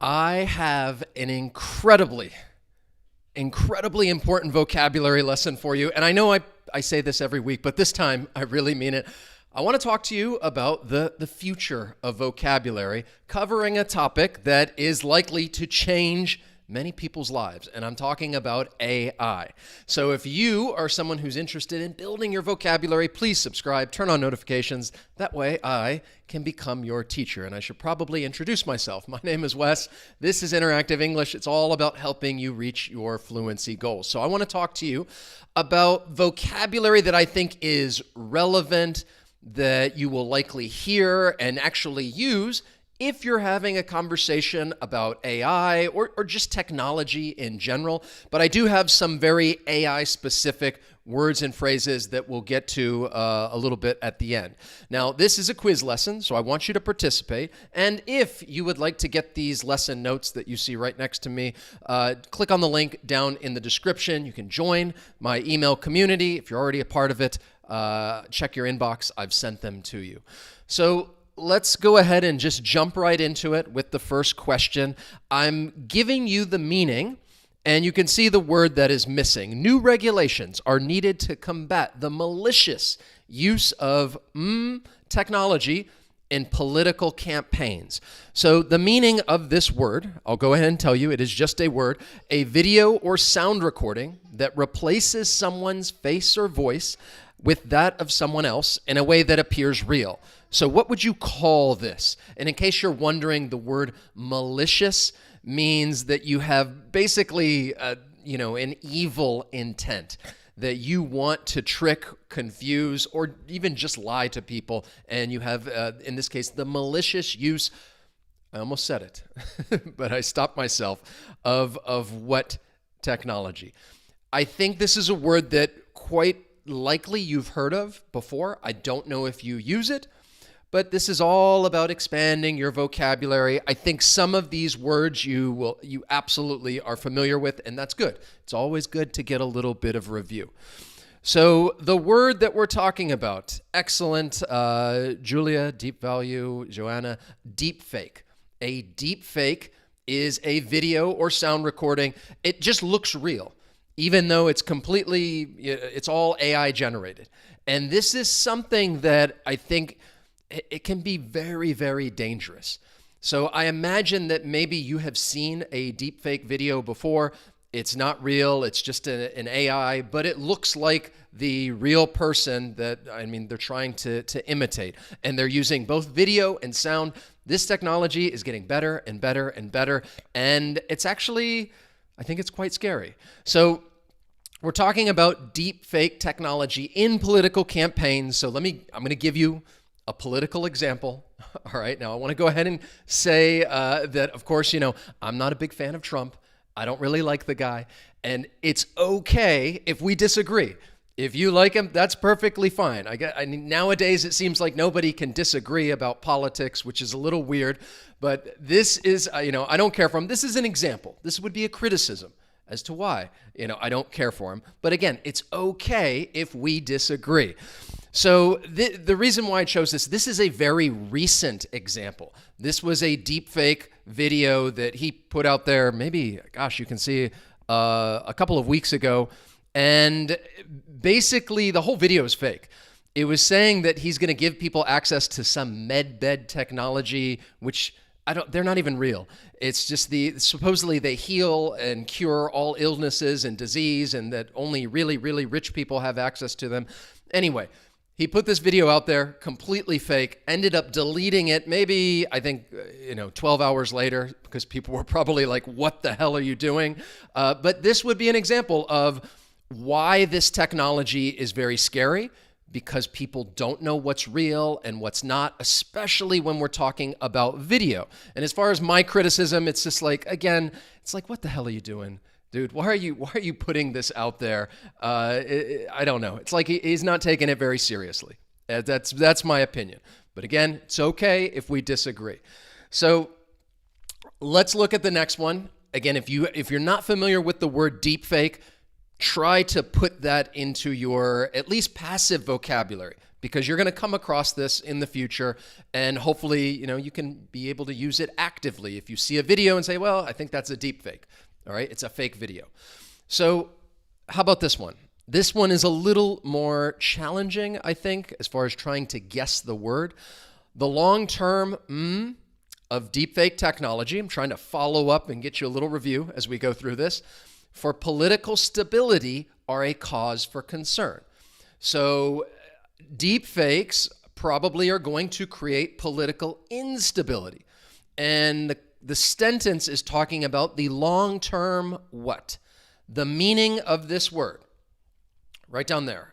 I have an incredibly important vocabulary lesson for you. And I know I say this every week, but this time I really mean it. I want to talk to you about the future of vocabulary, covering a topic that is likely to change many people's lives, and I'm talking about AI. So if you are someone who's interested in building your vocabulary, please subscribe, turn on notifications. That way I can become your teacher. And I should probably introduce myself. My name is Wes. This is Interactive English. It's all about helping you reach your fluency goals. So I want to talk to you about vocabulary that I think is relevant, that you will likely hear and actually use if you're having a conversation about AI or just technology in general. But I do have some very AI-specific words and phrases that we'll get to a little bit at the end. Now, this is a quiz lesson, so I want you to participate. And if you would like to get these lesson notes that you see right next to me, click on the link down in the description. You can join my email community. If you're already a part of it, check your inbox. I've sent them to you. So let's go ahead and just jump right into it with the first question. I'm giving you the meaning, and you can see the word that is missing. New regulations are needed to combat the malicious use of technology in political campaigns. So the meaning of this word, I'll go ahead and tell you, it is just a word, a video or sound recording that replaces someone's face or voice with that of someone else in a way that appears real. So what would you call this? And in case you're wondering, the word malicious means that you have basically, an evil intent, that you want to trick, confuse, or even just lie to people. And you have, in this case, the malicious use, I almost said it, but I stopped myself, of what technology? I think this is a word that quite likely you've heard of before. I don't know if you use it, but this is all about expanding your vocabulary. I think some of these words you absolutely are familiar with, and that's good. It's always good to get a little bit of review. So the word that we're talking about, excellent, Julia, deep value, Joanna, deepfake. A deepfake is a video or sound recording. It just looks real, even though it's all AI generated. And this is something that I think it can be very, very dangerous. So I imagine that maybe you have seen a deepfake video before. It's not real, it's just an AI, but it looks like the real person that, they're trying to imitate. And they're using both video and sound. This technology is getting better and better and better. And it's actually, I think it's quite scary. So we're talking about deepfake technology in political campaigns. So I'm going to give you a political example. All right. Now I want to go ahead and say that, of course, I'm not a big fan of Trump. I don't really like the guy. And it's okay if we disagree. If you like him, that's perfectly fine. Nowadays, it seems like nobody can disagree about politics, which is a little weird. But this is, I don't care for him. This is an example. This would be a criticism as to why, I don't care for him. But again, it's okay if we disagree. So the reason why I chose this is a very recent example. This was a deepfake video that he put out there, maybe, you can see a couple of weeks ago. And basically, the whole video is fake. It was saying that he's going to give people access to some med bed technology, which they're not even real. It's just supposedly they heal and cure all illnesses and disease, and that only really, really rich people have access to them. Anyway, he put this video out there, completely fake, ended up deleting it, maybe, 12 hours later, because people were probably like, what the hell are you doing? But this would be an example of why this technology is very scary, because people don't know what's real and what's not, especially when we're talking about video. And as far as my criticism, it's just like, again, it's like, what the hell are you doing? Dude, why are you putting this out there? I don't know. It's like he's not taking it very seriously. That's my opinion. But again, it's okay if we disagree. So let's look at the next one. Again, if you're not familiar with the word deepfake, try to put that into your at least passive vocabulary. because you're going to come across this in the future, and hopefully, you can be able to use it actively. If you see a video and say, well, I think that's a deep fake, all right? It's a fake video. So how about this one? This one is a little more challenging, I think, as far as trying to guess the word. The long-term of deepfake technology, I'm trying to follow up and get you a little review as we go through this, for political stability are a cause for concern. So deepfakes probably are going to create political instability. And the sentence is talking about the long-term what? The meaning of this word. Right down there.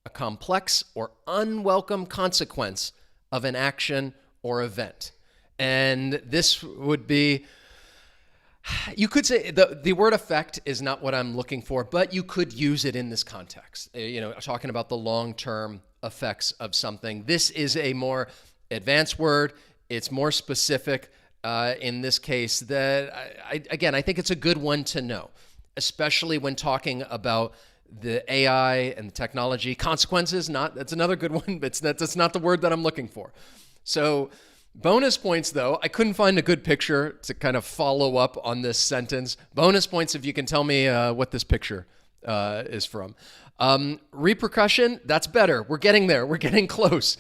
A complex or unwelcome consequence of an action or event. And this would be, you could say the word effect is not what I'm looking for, but you could use it in this context. Talking about the long-term effects of something. This is a more advanced word. It's more specific in this case. That I think it's a good one to know, especially when talking about the AI and the technology consequences. That's another good one, but that's not the word that I'm looking for. So bonus points, though. I couldn't find a good picture to kind of follow up on this sentence. Bonus points if you can tell me what this picture is from. Repercussion, that's better. We're getting there. We're getting close.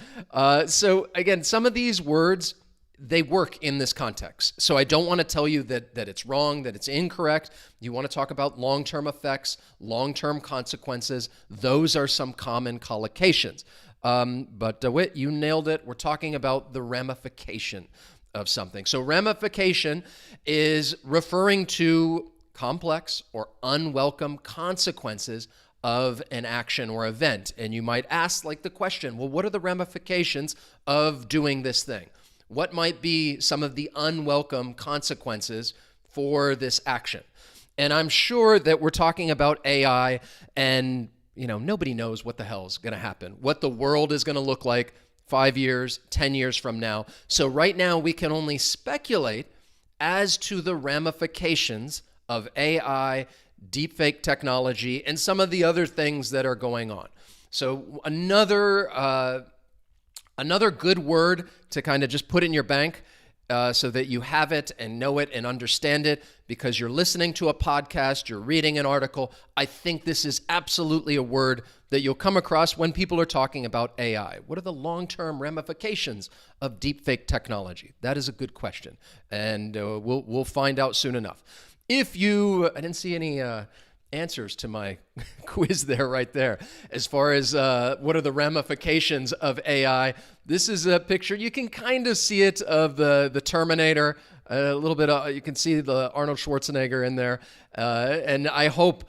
So again, some of these words, they work in this context. So I don't want to tell you that it's wrong, that it's incorrect. You want to talk about long-term effects, long-term consequences. Those are some common collocations. But DeWitt, you nailed it. We're talking about the ramification of something. So ramification is referring to complex or unwelcome consequences of an action or event. And you might ask the question, well, what are the ramifications of doing this thing? What might be some of the unwelcome consequences for this action? And I'm sure that we're talking about AI, and nobody knows what the hell is going to happen, what the world is going to look like 5 years, 10 years from now. So right now we can only speculate as to the ramifications of AI, deepfake technology, and some of the other things that are going on. So another good word to kind of just put in your bank so that you have it and know it and understand it, because you're listening to a podcast, you're reading an article. I think this is absolutely a word that you'll come across when people are talking about AI. What are the long-term ramifications of deepfake technology? That is a good question, and we'll find out soon enough. I didn't see any answers to my quiz right there. As far as what are the ramifications of AI, this is a picture. You can kind of see it of the Terminator, a little bit. You can see the Arnold Schwarzenegger in there, and I hope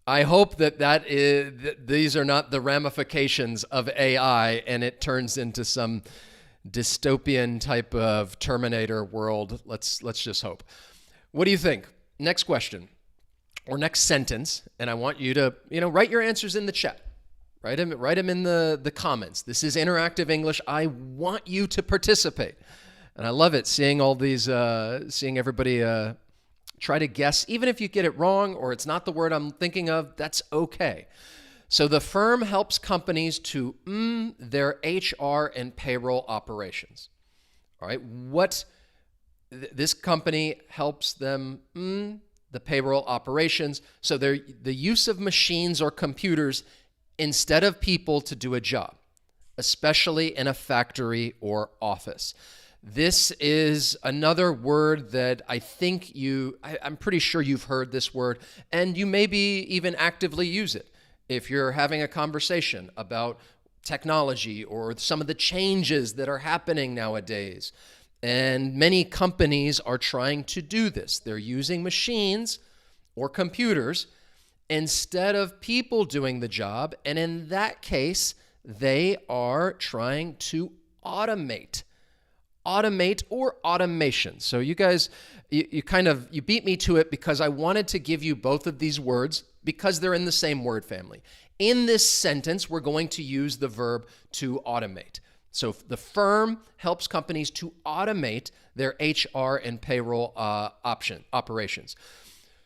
that these are not the ramifications of AI, and it turns into some dystopian type of Terminator world. Let's just hope. What do you think? Next question. Or next sentence, and I want you to, write your answers in the chat. Write them in the comments. This is interactive English. I want you to participate. And I love it, seeing all these, seeing everybody try to guess. Even if you get it wrong or it's not the word I'm thinking of, that's okay. So the firm helps companies to their HR and payroll operations. All right, this company helps them the payroll operations. So the use of machines or computers instead of people to do a job, especially in a factory or office. This is another word that I think I'm pretty sure you've heard this word, and you maybe even actively use it if you're having a conversation about technology or some of the changes that are happening nowadays. And many companies are trying to do this. They're using machines or computers instead of people doing the job. And in that case, they are trying to automate or automation. So you guys, you beat me to it because I wanted to give you both of these words because they're in the same word family. In this sentence, we're going to use the verb to automate. So the firm helps companies to automate their HR and payroll operations.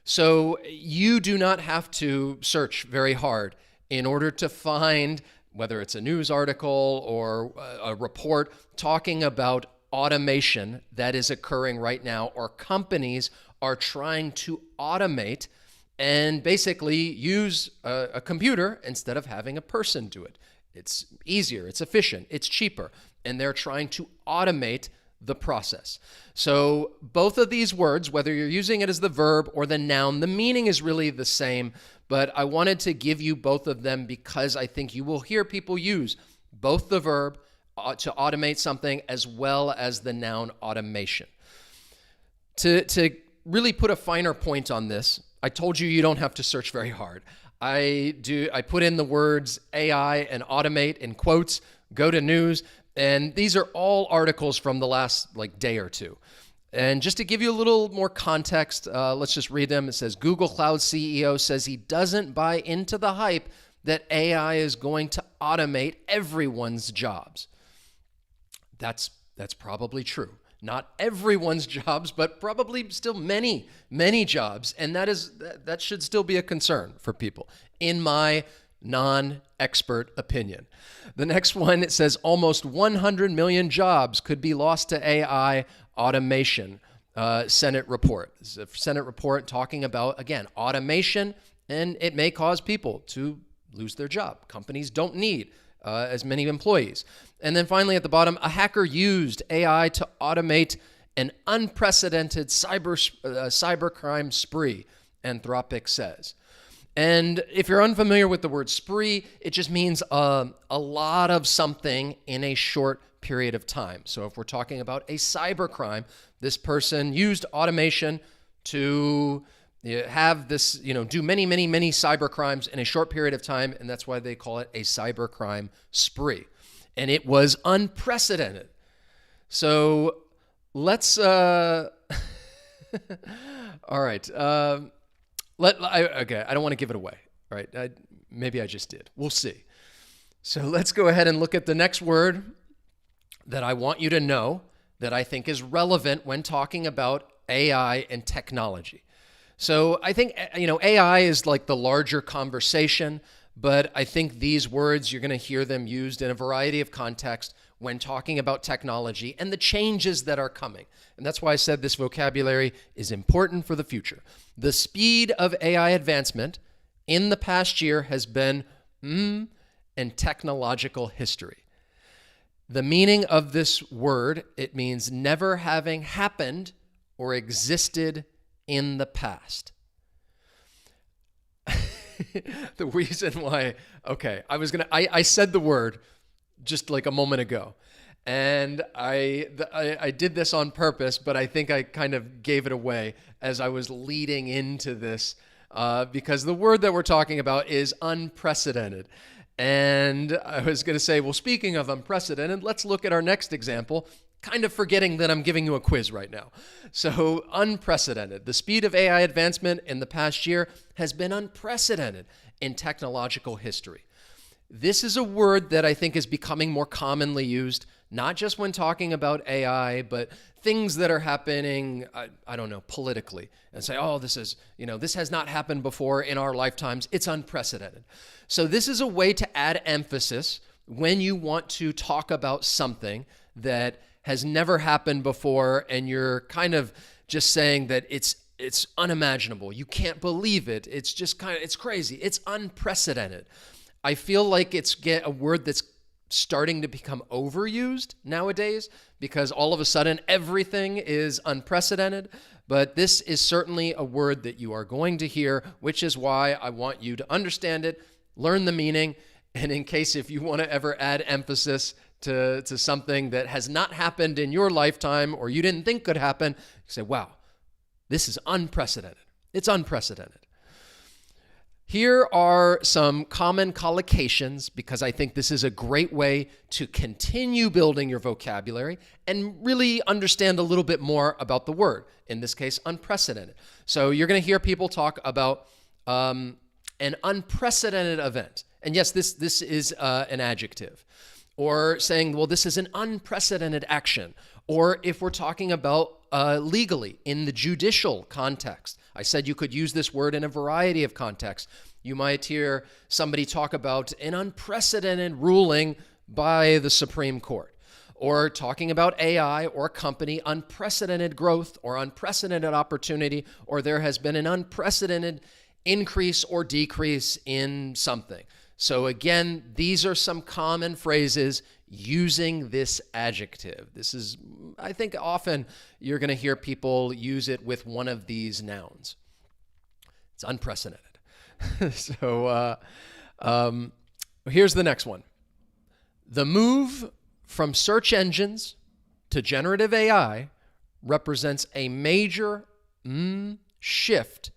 So you do not have to search very hard in order to find whether it's a news article or a report talking about automation that is occurring right now, or companies are trying to automate and basically use a computer instead of having a person do it. It's easier, it's efficient, it's cheaper, and they're trying to automate the process. So both of these words, whether you're using it as the verb or the noun, the meaning is really the same, but I wanted to give you both of them because I think you will hear people use both the verb to automate something as well as the noun automation. To really put a finer point on this, I told you don't have to search very hard. I put in the words AI and automate in quotes, go to news, and these are all articles from the last day or two. And just to give you a little more context, let's just read them. It says, Google Cloud CEO says he doesn't buy into the hype that AI is going to automate everyone's jobs. That's probably true. Not everyone's jobs, but probably still many, many jobs. And that should still be a concern for people, in my non-expert opinion. The next one, it says almost 100 million jobs could be lost to AI automation. Senate report. This is a Senate report talking about, again, automation, and it may cause people to lose their job. Companies don't need as many employees. And then finally at the bottom, a hacker used AI to automate an unprecedented cybercrime spree, Anthropic says. And if you're unfamiliar with the word spree, it just means a lot of something in a short period of time. So if we're talking about a cybercrime, this person used automation to have this, do many, many, many cybercrimes in a short period of time, and that's why they call it a cybercrime spree. And it was unprecedented. So let's, all right. Okay, I don't want to give it away. All right, maybe I just did. We'll see. So let's go ahead and look at the next word that I want you to know that I think is relevant when talking about AI and technology. So I think, AI is like the larger conversation, but I think these words, you're going to hear them used in a variety of contexts when talking about technology and the changes that are coming. And that's why I said this vocabulary is important for the future. The speed of AI advancement in the past year has been in technological history. The meaning of this word, it means never having happened or existed in the past. The reason why, okay, I said the word just like a moment ago, and I did this on purpose, but I think I kind of gave it away as I was leading into this, because the word that we're talking about is unprecedented. And I was going to say, well, speaking of unprecedented, let's look at our next example, kind of forgetting that I'm giving you a quiz right now. So unprecedented. The speed of AI advancement in the past year has been unprecedented in technological history. This is a word that I think is becoming more commonly used, not just when talking about AI, but things that are happening, I don't know, politically, and say, oh, this has not happened before in our lifetimes. It's unprecedented. So this is a way to add emphasis when you want to talk about something that has never happened before, and you're kind of just saying that it's unimaginable. You can't believe it. It's just it's crazy. It's unprecedented. I feel like it's a word that's starting to become overused nowadays because all of a sudden everything is unprecedented. But this is certainly a word that you are going to hear, which is why I want you to understand it, learn the meaning, and in case if you want to ever add emphasis to something that has not happened in your lifetime or you didn't think could happen, you say, wow, this is unprecedented. It's unprecedented. Here are some common collocations because I think this is a great way to continue building your vocabulary and really understand a little bit more about the word, in this case, unprecedented. So you're going to hear people talk about an unprecedented event. And yes, this is an adjective. Or saying, well, this is an unprecedented action. Or if we're talking about legally in the judicial context, I said you could use this word in a variety of contexts. You might hear somebody talk about an unprecedented ruling by the Supreme Court, or talking about AI or a company, unprecedented growth or unprecedented opportunity, or there has been an unprecedented increase or decrease in something. So again, these are some common phrases using this adjective. This is, I think often you're going to hear people use it with one of these nouns. It's unprecedented. So here's the next one. The move from search engines to generative AI represents a major shift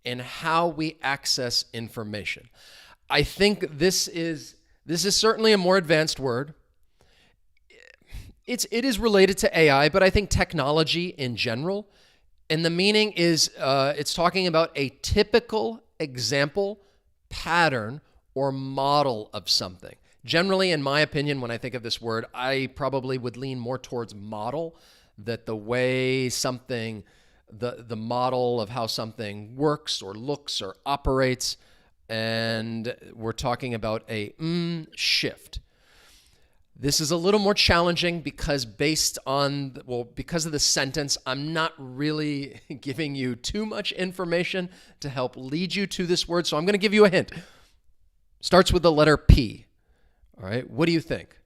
in how we access information. I think this is certainly a more advanced word. It is related to AI, but I think technology in general. And the meaning is it's talking about a typical example, pattern, or model of something. Generally, in my opinion, when I think of this word, I probably would lean more towards model, that the way something, the model of how something works or looks or operates, and we're talking about a shift. This is a little more challenging because because of the sentence, I'm not really giving you too much information to help lead you to this word, so I'm going to give you a hint. Starts with the letter P. All right, what do you think?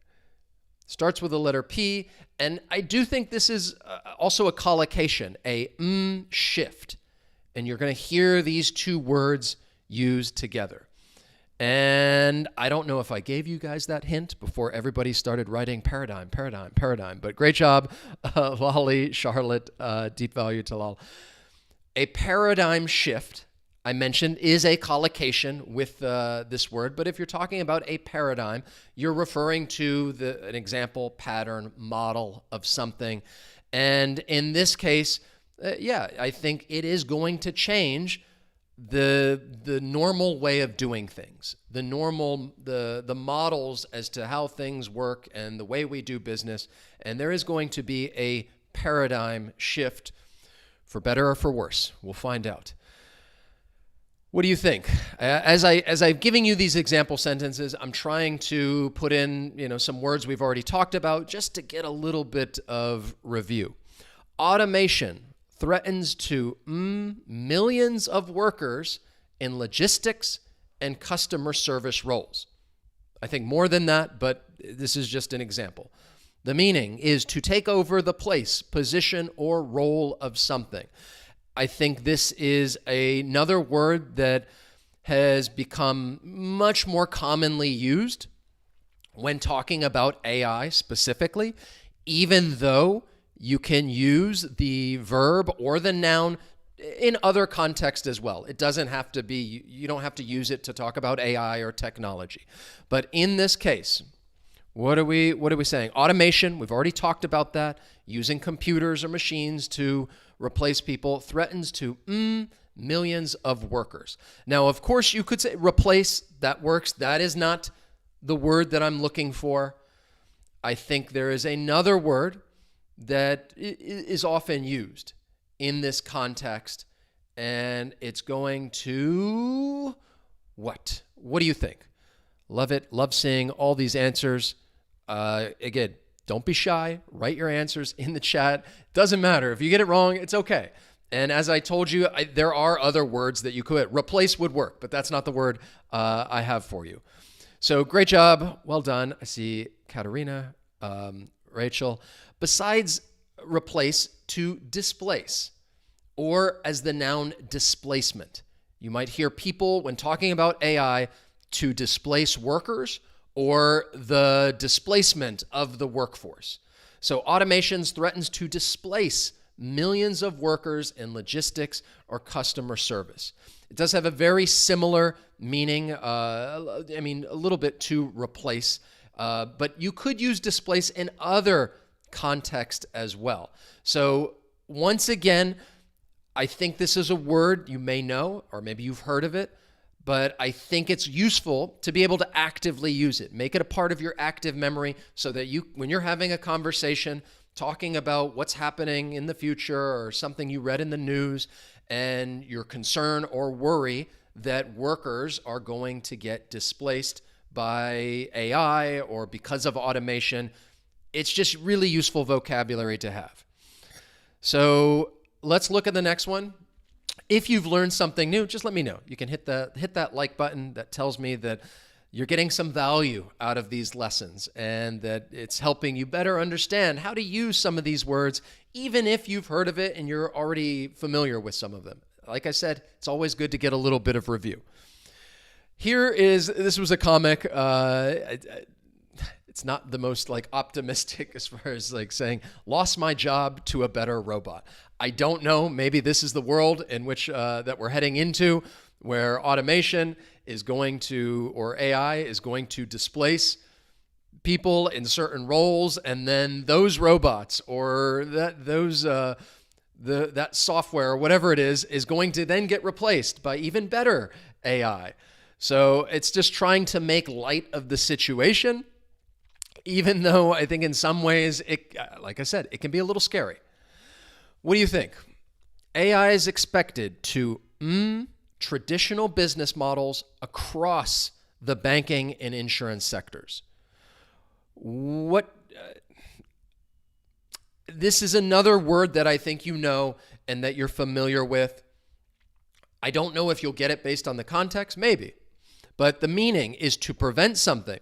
Starts with the letter P, and I do think this is also a collocation, a shift. And you're going to hear these two words used together. And I don't know if I gave you guys that hint before everybody started writing paradigm, but great job, Lolly, Charlotte, deep value to Lal. A paradigm shift, I mentioned, is a collocation with this word, but if you're talking about a paradigm, you're referring to an example, pattern, model of something. And in this case, I think it is going to change the normal way of doing things, the models as to how things work and the way we do business. And there is going to be a paradigm shift, for better or for worse. We'll find out. What do you think? As I'm giving you these example sentences, I'm trying to put in, some words we've already talked about just to get a little bit of review. Automation threatens to millions of workers in logistics and customer service roles. I think more than that, but this is just an example. The meaning is to take over the place, position, or role of something. I think this is another word that has become much more commonly used when talking about AI specifically, even though you can use the verb or the noun in other contexts as well. It doesn't have to be, you don't have to use it to talk about AI or technology. But in this case, what are we saying? Automation, we've already talked about that. Using computers or machines to replace people threatens to millions of workers. Now, of course, you could say replace, that works. That is not the word that I'm looking for. I think there is another word that is often used in this context, and it's going to what? What do you think? Love it. Love seeing all these answers. Again, don't be shy. Write your answers in the chat. Doesn't matter. If you get it wrong, it's okay. And as I told you, there are other words that you could. Replace would work, but that's not the word I have for you. So great job. Well done. I see Katerina, Rachel. Besides replace, to displace, or as the noun displacement. You might hear people, when talking about AI, to displace workers or the displacement of the workforce. So automations threatens to displace millions of workers in logistics or customer service. It does have a very similar meaning, a little bit to replace, but you could use displace in other contexts as well. So once again, I think this is a word you may know, or maybe you've heard of it, but I think it's useful to be able to actively use it. Make it a part of your active memory so that when you're having a conversation talking about what's happening in the future or something you read in the news, and your concern or worry that workers are going to get displaced by AI or because of automation, it's just really useful vocabulary to have. So let's look at the next one. If you've learned something new, just let me know. You can hit that like button that tells me that you're getting some value out of these lessons and that it's helping you better understand how to use some of these words, even if you've heard of it and you're already familiar with some of them. Like I said, it's always good to get a little bit of review. This was a comic. It's not the most like optimistic as far as like saying, lost my job to a better robot. I don't know. Maybe this is the world in which that we're heading into, where automation is going to, or AI is going to displace people in certain roles, and then those robots or that software or whatever it is going to then get replaced by even better AI. So it's just trying to make light of the situation, even though I think in some ways, like I said, it can be a little scary. What do you think? AI is expected to traditional business models across the banking and insurance sectors. This is another word that I think you know and that you're familiar with. I don't know if you'll get it based on the context, maybe. But the meaning is to prevent something,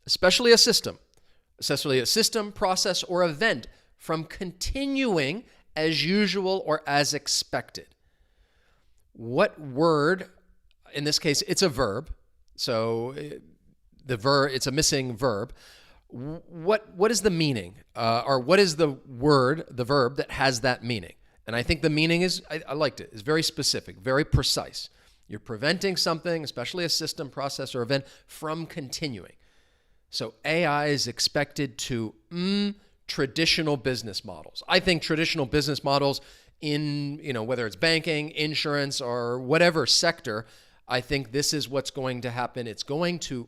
especially a system, process, or event from continuing as usual or as expected. What word, in this case, it's a verb. So it's a missing verb. What is the meaning? Or what is the verb that has that meaning? And I think the meaning is, I liked it, is very specific, very precise. You're preventing something, especially a system, process, or event, from continuing. So AI is expected to traditional business models. I think traditional business models in, whether it's banking, insurance, or whatever sector, I think this is what's going to happen. It's going to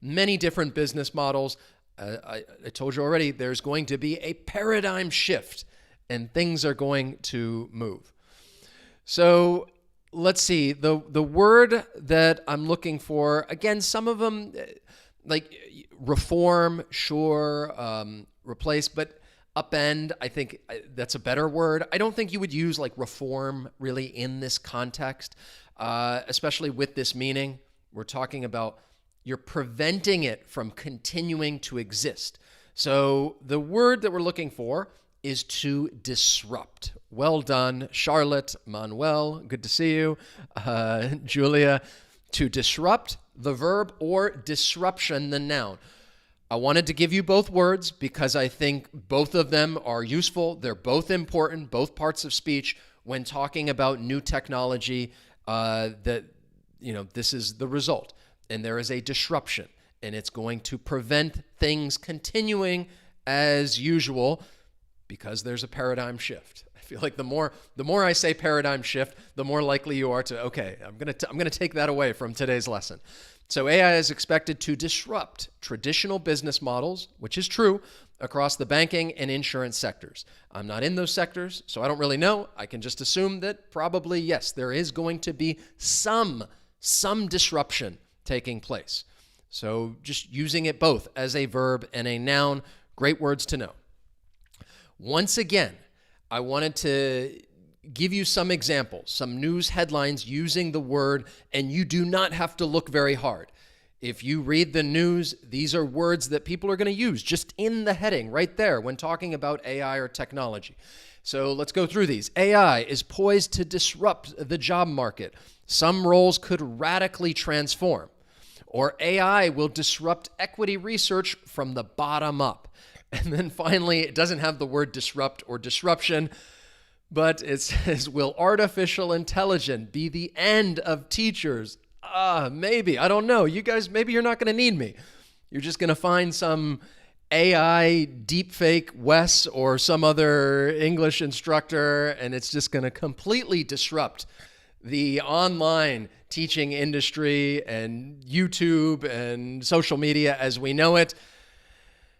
many different business models. I told you already, there's going to be a paradigm shift and things are going to move. So let's see, the word that I'm looking for, again, some of them like reform, sure, replace, but upend, I think that's a better word. I don't think you would use like reform really in this context, especially with this meaning. We're talking about you're preventing it from continuing to exist. So the word that we're looking for is to disrupt. Well done, Charlotte, Manuel, good to see you, Julia. To disrupt, the verb, or disruption, the noun. I wanted to give you both words because I think both of them are useful. They're both important, both parts of speech when talking about new technology, this is the result. And there is a disruption, and it's going to prevent things continuing as usual because there's a paradigm shift. I feel like the more I say paradigm shift, the more likely you are to, okay, I'm gonna take that away from today's lesson. So AI is expected to disrupt traditional business models, which is true, across the banking and insurance sectors. I'm not in those sectors, so I don't really know. I can just assume that probably, yes, there is going to be some disruption taking place. So just using it both as a verb and a noun, great words to know. Once again, I wanted to give you some examples, some news headlines using the word, and you do not have to look very hard. If you read the news, these are words that people are going to use just in the heading right there when talking about AI or technology. So let's go through these. AI is poised to disrupt the job market. Some roles could radically transform. Or AI will disrupt equity research from the bottom up. And then finally, it doesn't have the word disrupt or disruption, but it says, will artificial intelligence be the end of teachers? Maybe. I don't know. You guys, maybe you're not going to need me. You're just going to find some AI deepfake Wes or some other English instructor, and it's just going to completely disrupt the online teaching industry and YouTube and social media as we know it.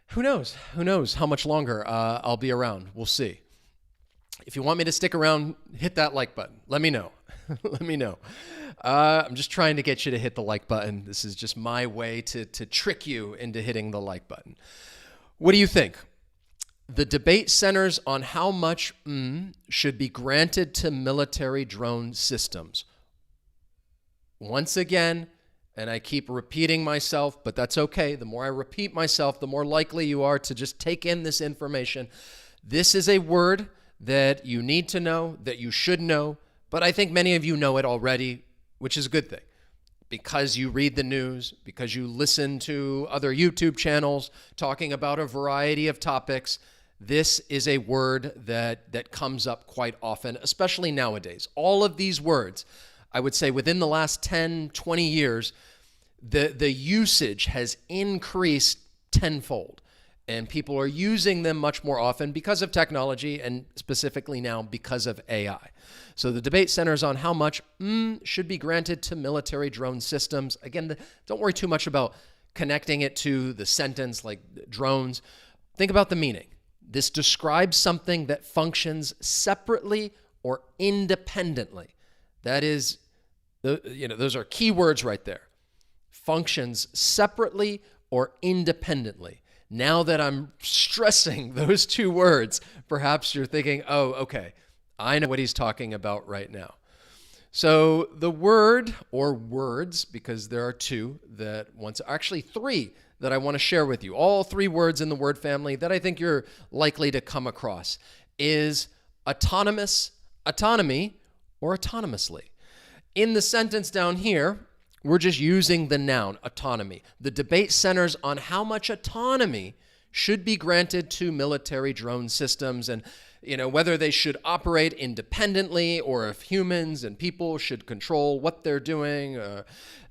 Who knows? Who knows how much longer I'll be around? We'll see. If you want me to stick around, hit that like button. Let me know. Let me know. I'm just trying to get you to hit the like button. This is just my way to trick you into hitting the like button. What do you think? The debate centers on how much should be granted to military drone systems. Once again, and I keep repeating myself, but that's okay. The more I repeat myself, the more likely you are to just take in this information. This is a word that you need to know, that you should know, but I think many of you know it already, which is a good thing. Because you read the news, because you listen to other YouTube channels talking about a variety of topics, this is a word that comes up quite often, especially nowadays. All of these words, I would say within the last 10, 20 years, the usage has increased tenfold. And people are using them much more often because of technology and specifically now because of AI. So the debate centers on how much should be granted to military drone systems. Again, don't worry too much about connecting it to the sentence like drones. Think about the meaning. This describes something that functions separately or independently. That is, those are key words right there. Functions separately or independently. Now that I'm stressing those two words, perhaps you're thinking, oh, okay, I know what he's talking about right now. So the word or words, because there are actually three that I want to share with you, all three words in the word family that I think you're likely to come across, is autonomous, autonomy, or autonomously. In the sentence down here, we're just using the noun, autonomy. The debate centers on how much autonomy should be granted to military drone systems and whether they should operate independently or if humans and people should control what they're doing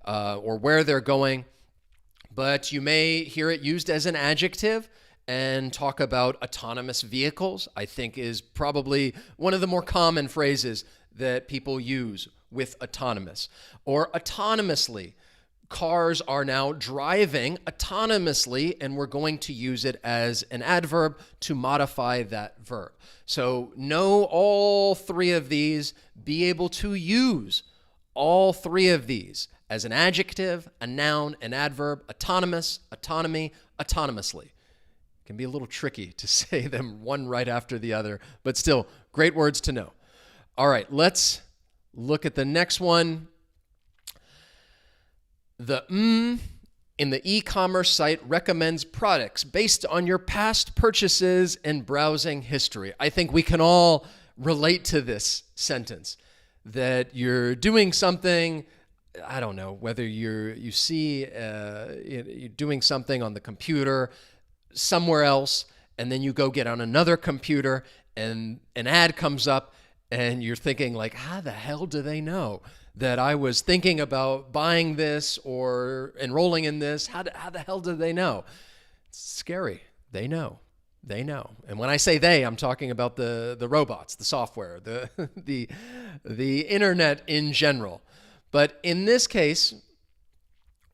or where they're going. But you may hear it used as an adjective and talk about autonomous vehicles, I think is probably one of the more common phrases that people use with autonomous. Or autonomously. Cars are now driving autonomously, and we're going to use it as an adverb to modify that verb. So know all three of these, be able to use all three of these as an adjective, a noun, an adverb, autonomous, autonomy, autonomously. It can be a little tricky to say them one right after the other, but still great words to know. All right, let's look at the next one. The in the e-commerce site recommends products based on your past purchases and browsing history. I think we can all relate to this sentence, that you're doing something, I don't know, whether you're doing something on the computer somewhere else, and then you go get on another computer and an ad comes up and you're thinking like, how the hell do they know that I was thinking about buying this or enrolling in this? How the hell do they know? It's scary. They know. They know. And when I say they, I'm talking about the robots, the software, the internet in general. But in this case,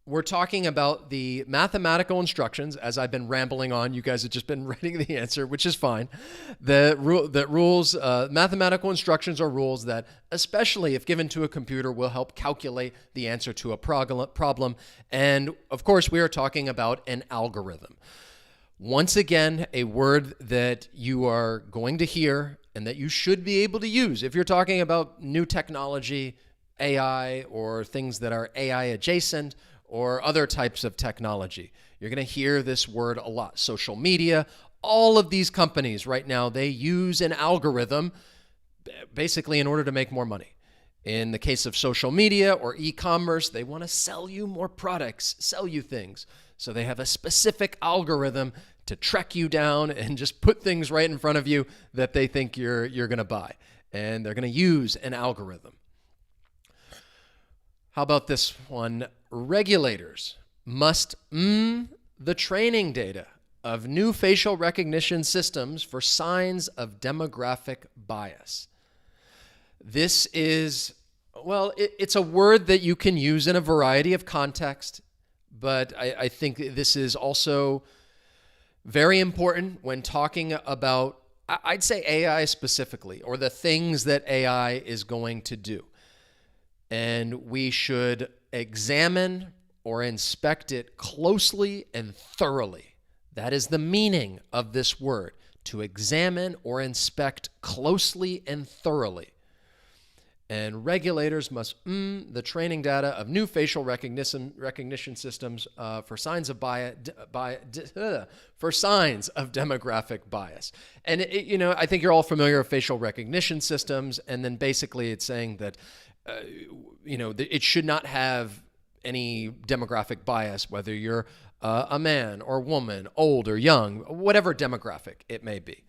we're talking about the mathematical instructions. As I've been rambling on, you guys have just been writing the answer, which is fine. Mathematical instructions are rules that, especially if given to a computer, will help calculate the answer to a problem. And of course, we are talking about an algorithm. Once again, a word that you are going to hear and that you should be able to use if you're talking about new technology, AI, or things that are AI adjacent, or other types of technology. You're going to hear this word a lot. Social media, all of these companies right now, they use an algorithm basically in order to make more money. In the case of social media or e-commerce, they want to sell you more products, sell you things. So they have a specific algorithm to track you down and just put things right in front of you that they think you're going to buy. And they're going to use an algorithm. How about this one? Regulators must the training data of new facial recognition systems for signs of demographic bias. This is, well, it's a word that you can use in a variety of contexts, but I think this is also Very important when talking about, I'd say AI specifically, or the things that AI is going to do. And we should examine or inspect it closely and thoroughly. That is the meaning of this word, to examine or inspect closely and thoroughly. And regulators must the training data of new facial recognition systems for signs of for signs of demographic bias. And I think you're all familiar with facial recognition systems. And then basically, it's saying that it should not have any demographic bias, whether you're a man or woman, old or young, whatever demographic it may be.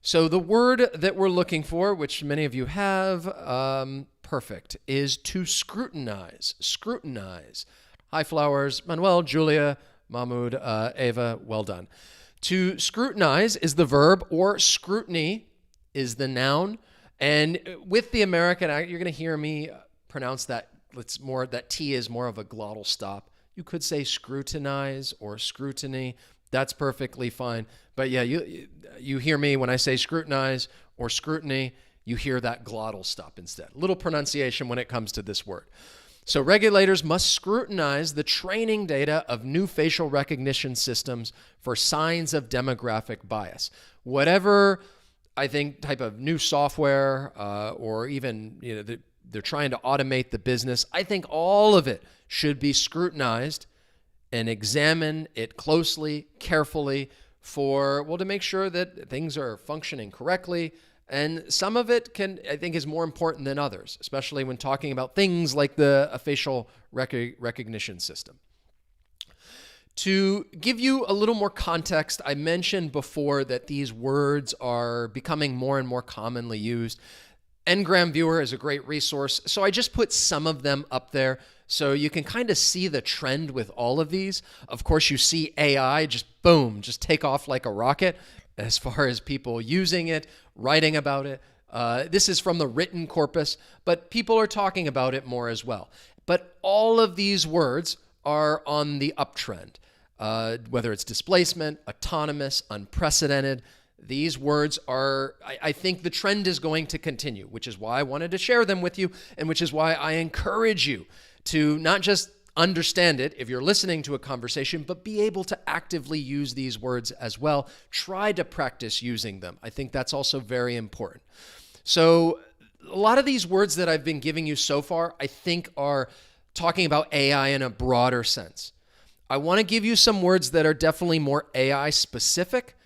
So the word that we're looking for, which many of you have, perfect, is to scrutinize. Scrutinize. Hi, Flowers, Manuel, Julia, Mahmoud, Ava, well done. To scrutinize is the verb, or scrutiny is the noun. And with the American, you're going to hear me pronounce that. That T is more of a glottal stop. You could say scrutinize or scrutiny. That's perfectly fine. But yeah, you hear me when I say scrutinize or scrutiny, you hear that glottal stop instead. Little pronunciation when it comes to this word. So regulators must scrutinize the training data of new facial recognition systems for signs of demographic bias. Whatever, I think, type of new software or even they're trying to automate the business, I think all of it should be scrutinized and examine it closely, carefully to make sure that things are functioning correctly. And some of it I think is more important than others, especially when talking about things like a facial recognition system. To give you a little more context, I mentioned before that these words are becoming more and more commonly used. Ngram Viewer is a great resource, so I just put some of them up there so you can kind of see the trend with all of these. Of course, you see AI just take off like a rocket as far as people using it, writing about it. This is from the written corpus, but people are talking about it more as well. But all of these words are on the uptrend, whether it's displacement, autonomous, unprecedented. These words are, I think the trend is going to continue, which is why I wanted to share them with you, and which is why I encourage you to not just understand it if you're listening to a conversation, but be able to actively use these words as well. Try to practice using them. I think that's also very important. So a lot of these words that I've been giving you so far, I think are talking about AI in a broader sense. I want to give you some words that are definitely more AI specific,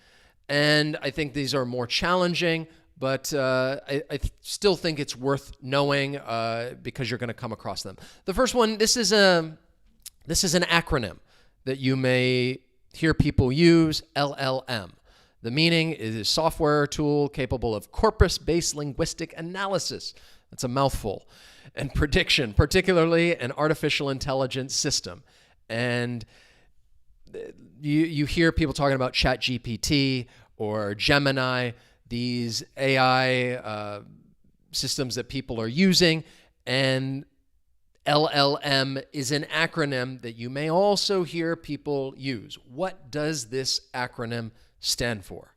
and I think these are more challenging, but I still think it's worth knowing because you're going to come across them. The first one, this is an acronym that you may hear people use, LLM. The meaning is a software tool capable of corpus-based linguistic analysis. That's a mouthful. And prediction, particularly an artificial intelligence system. And you hear people talking about ChatGPT or Gemini, these AI systems that people are using, and LLM is an acronym that you may also hear people use. What does this acronym stand for?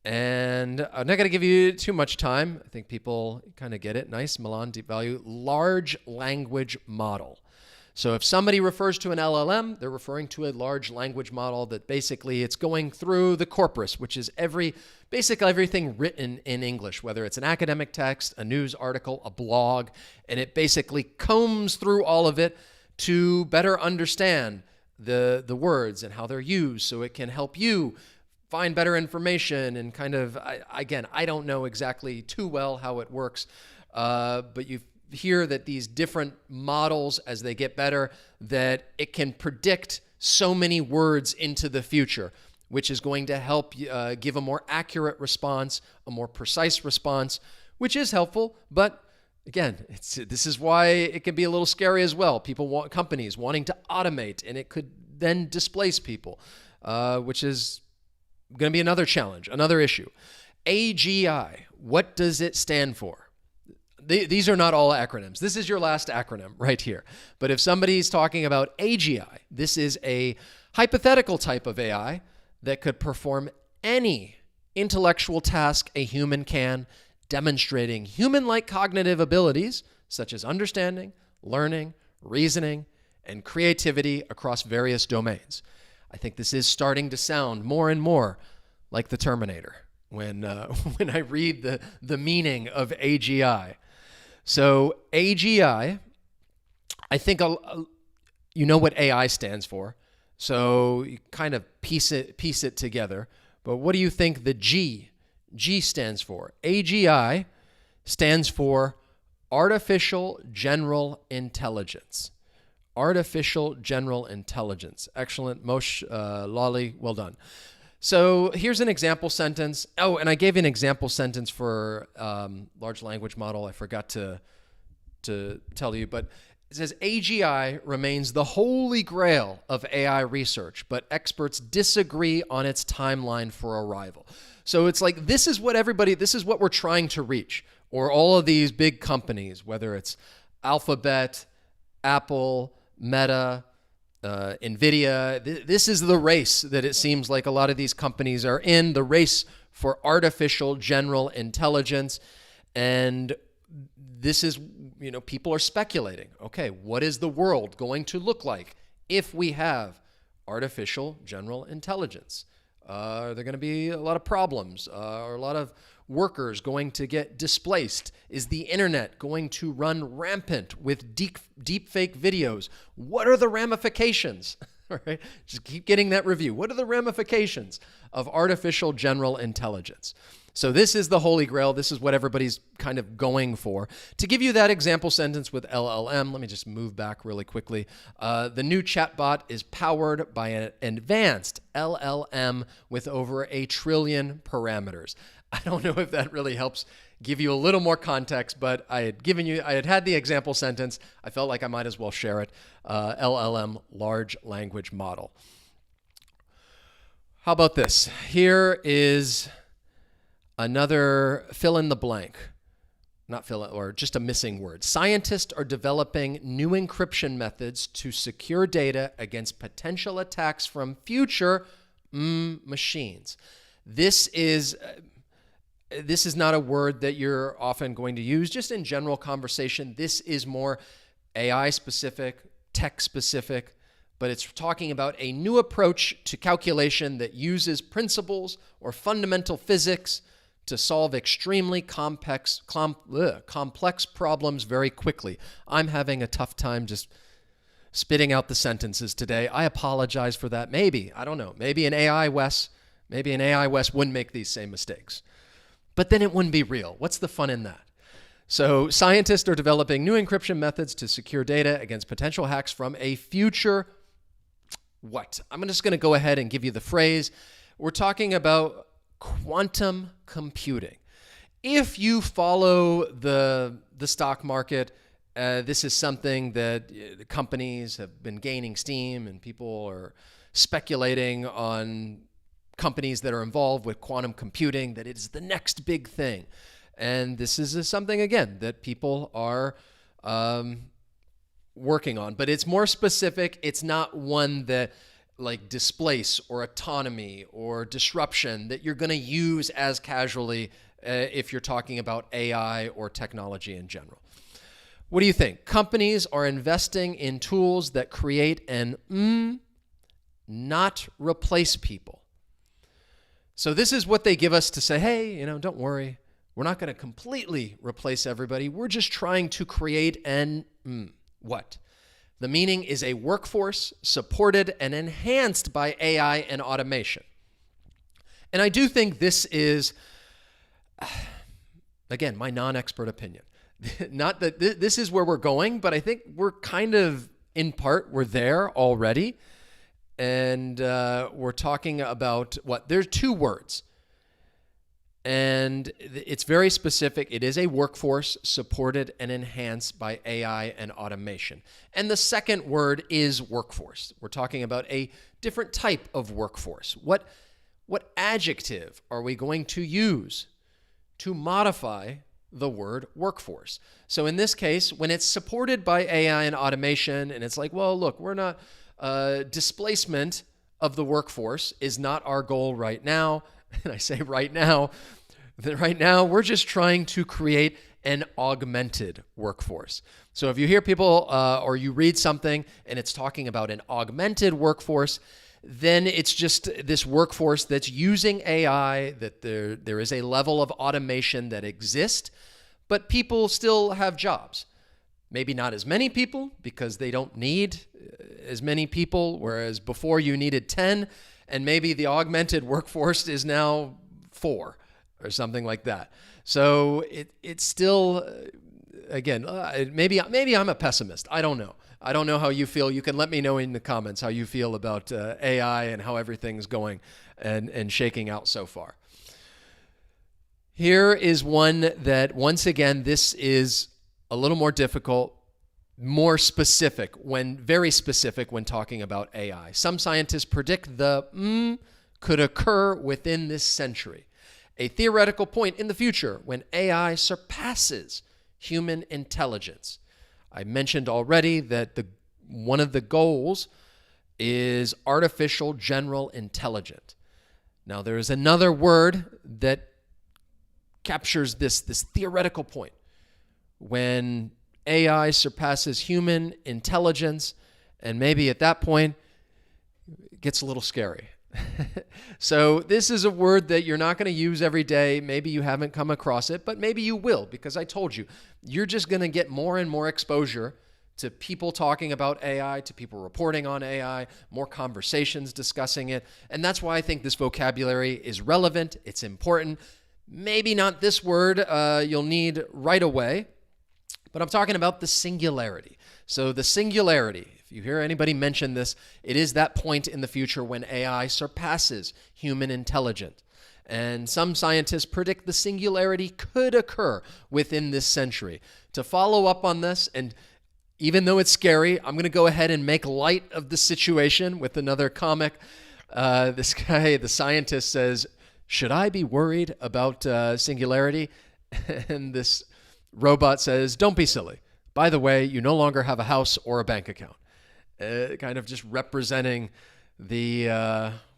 And I'm not going to give you too much time. I think people kind of get it. Nice, Milan, deep value. Large language model. So if somebody refers to an LLM, they're referring to a large language model that basically it's going through the corpus, which is basically everything written in English, whether it's an academic text, a news article, a blog, and it basically combs through all of it to better understand the words and how they're used so it can help you find better information and kind of, again, I don't know exactly too well how it works, but you hear that these different models, as they get better, that it can predict so many words into the future, which is going to help give a more accurate response, a more precise response, which is helpful. But again, this is why it can be a little scary as well. Companies wanting to automate, and it could then displace people, which is going to be another challenge, another issue. AGI, what does it stand for? These are not all acronyms. This is your last acronym right here. But if somebody's talking about AGI, this is a hypothetical type of AI that could perform any intellectual task a human can, demonstrating human-like cognitive abilities such as understanding, learning, reasoning, and creativity across various domains. I think this is starting to sound more and more like the Terminator when when I read the meaning of AGI. So AGI, I think you know what AI stands for, so you kind of piece it together. But what do you think the G stands for? AGI stands for Artificial General Intelligence. Artificial General Intelligence. Excellent. Moshe Lally, well done. So here's an example sentence. Oh, and I gave an example sentence for large language model. I forgot to tell you, but it says AGI remains the holy grail of AI research, but experts disagree on its timeline for arrival. So it's like, this is what we're trying to reach, or all of these big companies, whether it's Alphabet, Apple, Meta, NVIDIA. This is the race that it seems like a lot of these companies are in, the race for artificial general intelligence. And this is, people are speculating, okay, what is the world going to look like if we have artificial general intelligence? Are there going to be a lot of problems? Are a lot of workers going to get displaced? Is the internet going to run rampant with deepfake videos? What are the ramifications? All right, just keep getting that review. What are the ramifications of artificial general intelligence? So this is the holy grail. This is what everybody's kind of going for. To give you that example sentence with LLM, let me just move back really quickly. The new chatbot is powered by an advanced LLM with over 1 trillion parameters. I don't know if that really helps give you a little more context, but I had had the example sentence. I felt like I might as well share it. LLM, large language model. How about this? Here is another fill in the blank, or just a missing word. Scientists are developing new encryption methods to secure data against potential attacks from future machines. This is not a word that you're often going to use just in general conversation. This is more AI specific, tech specific, but it's talking about a new approach to calculation that uses principles or fundamental physics to solve extremely complex problems very quickly. I'm having a tough time just spitting out the sentences today. I apologize for that. Maybe, I don't know, maybe an AI Wes wouldn't make these same mistakes. But then it wouldn't be real. What's the fun in that? So scientists are developing new encryption methods to secure data against potential hacks from a future what? I'm just going to go ahead and give you the phrase. We're talking about quantum computing. If you follow the stock market, this is something that companies have been gaining steam, and people are speculating on companies that are involved with quantum computing, that it is the next big thing. And this is something, again, that people are working on. But it's more specific. It's not one that like displace or autonomy or disruption that you're going to use as casually if you're talking about AI or technology in general. What do you think? Companies are investing in tools that create and not replace people. So this is what they give us to say, hey, don't worry. We're not going to completely replace everybody. We're just trying to create an what? The meaning is a workforce supported and enhanced by AI and automation. And I do think this is, again, my non-expert opinion. Not that this is where we're going, but I think we're kind of, in part, we're there already. And we're talking about what? There's two words. And it's very specific. It is a workforce supported and enhanced by AI and automation. And the second word is workforce. We're talking about a different type of workforce. What adjective are we going to use to modify the word workforce? So in this case, when it's supported by AI and automation, and it's like, well, look, we're not displacement. of the workforce is not our goal right now. And I say right now, that right now we're just trying to create an augmented workforce. So if you hear people or you read something and it's talking about an augmented workforce, then it's just this workforce that's using AI, that there is a level of automation that exists, but people still have jobs. Maybe not as many people because they don't need as many people, whereas before you needed 10, and maybe the augmented workforce is now 4 or something like that. So it's still, again, maybe I'm a pessimist. I don't know. I don't know how you feel. You can let me know in the comments how you feel about AI and how everything's going and shaking out so far. Here is one that, once again, this is a little more difficult, more specific, very specific when talking about AI. Some scientists predict the could occur within this century, a theoretical point in the future when AI surpasses human intelligence. I mentioned already that one of the goals is artificial general intelligence. Now, there is another word that captures this theoretical point. When AI surpasses human intelligence, and maybe at that point, it gets a little scary. So this is a word that you're not going to use every day. Maybe you haven't come across it, but maybe you will, because I told you, you're just going to get more and more exposure to people talking about AI, to people reporting on AI, more conversations discussing it. And that's why I think this vocabulary is relevant. It's important. Maybe not this word you'll need right away, but I'm talking about the singularity. So the singularity, if you hear anybody mention this, it is that point in the future when AI surpasses human intelligence. And some scientists predict the singularity could occur within this century. To follow up on this, and even though it's scary, I'm going to go ahead and make light of the situation with another comic. This guy, the scientist, says, "Should I be worried about singularity?" And this robot says, "Don't be silly. By the way, you no longer have a house or a bank account." Kind of just representing the,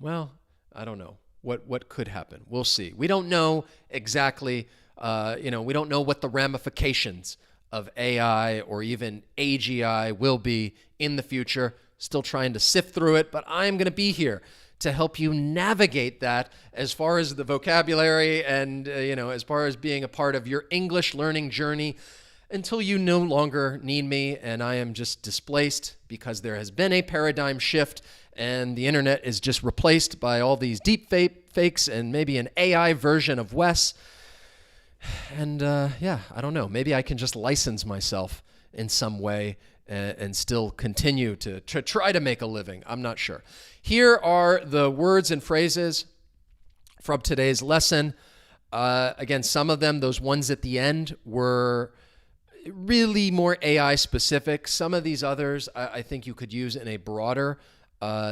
well, I don't know what could happen. We'll see. We don't know exactly, we don't know what the ramifications of AI or even AGI will be in the future. Still trying to sift through it, but I'm going to be here to help you navigate that as far as the vocabulary and, as far as being a part of your English learning journey until you no longer need me and I am just displaced because there has been a paradigm shift and the internet is just replaced by all these deep fakes and maybe an AI version of Wes. And I don't know. Maybe I can just license myself in some way and still continue to try to make a living. I'm not sure. Here are the words and phrases from today's lesson. Again, some of them, those ones at the end, were really more AI specific. Some of these others I think you could use in a broader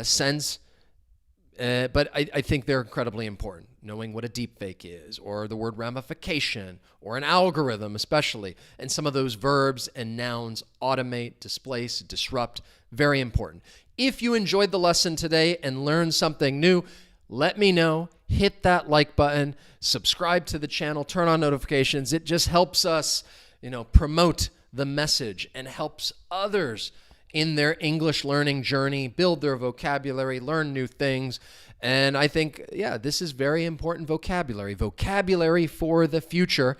sense. But I think they're incredibly important, knowing what a deepfake is, or the word ramification, or an algorithm especially, and some of those verbs and nouns, automate, displace, disrupt, very important. If you enjoyed the lesson today and learned something new, let me know. Hit that like button, subscribe to the channel, turn on notifications. It just helps us, promote the message and helps others in their English learning journey, build their vocabulary, learn new things. And I think, this is very important vocabulary for the future.